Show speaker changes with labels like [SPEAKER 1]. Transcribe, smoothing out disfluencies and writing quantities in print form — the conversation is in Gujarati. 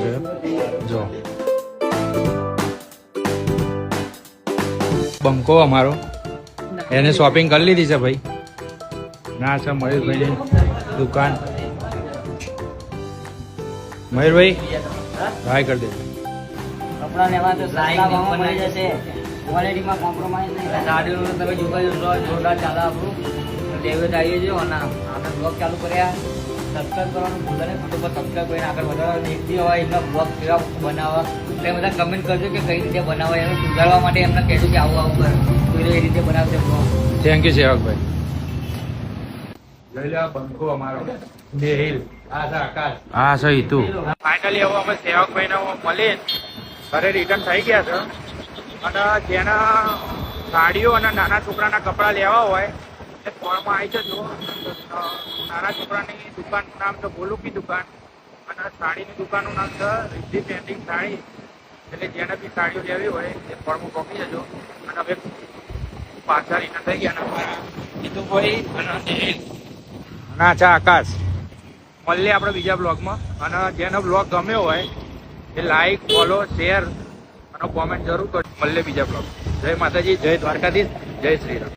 [SPEAKER 1] છે જો બંકો અમારો એને શોપિંગ કરી લીધી છે ભાઈ. ના છે મયુરભાઈની દુકાન. મયુરભાઈ હાય કરી દે.
[SPEAKER 2] કપડા લેવા તો સસ્તા ભાવમાં મળી જશે, ક્વોલિટીમાં કોમ્પ્રોમાઇઝ નહીં. સાડીઓનું તમે જોરદાર ચાલે આપણું ડેવિડ આવીએ છીએ અને આપણે બ્લોગ ચાલુ કર્યા. સબસ્ક્રાઈબ કરવાનું ભૂલતા નહીં, યુટ્યુબ પર સબસ્ક્રાઈબ કરીને આગળ વધારવા. દેખતી હોય એમના બ્લોગ કેવા બનાવવા તે બધા કમેન્ટ કરજો કે કઈ રીતે બનાવવા, એનું સુધારવા માટે એમને કહેજો કે આવું કરે તો એ રીતે બનાવશે બ્લોગ.
[SPEAKER 1] Thank you સેવકભાઈ. લઈ લે બંકો અમારો મેહિલ. આ છે આકાશ. હા છે હિતુ. ફાઇનલી હવે અમે સેવકભાઈને મળીને ઘરે રિટર્ન થઈ ગયા છે અને જેના સાડીઓ અને નાના છોકરાના કપડાં લેવા હોય એ ફોર્મમાં આવી જજો. નાના છોકરાની દુકાનનું નામ છે બોલુકી દુકાન અને સાડીની દુકાનનું નામ છે રિદ્ધિ પેન્ટિંગ સાડી. એટલે જેને બી સાડીઓ લેવી હોય એ ફોર્મમાં પહોંચી જજો. અને હવે પાછા રિટર્ન થઈ ગયા અમારા હિતુભાઈ અને ના છે આકાશ. મળીએ આપણે બીજા બ્લોગમાં. અને જેનો બ્લોગ ગમ્યો હોય એ લાઈક ફોલો શેર અને કોમેન્ટ જરૂર કરજો. મળીએ બીજા બ્લોગ. જય માતાજી, જય દ્વારકાધીશ, જય શ્રી રામ.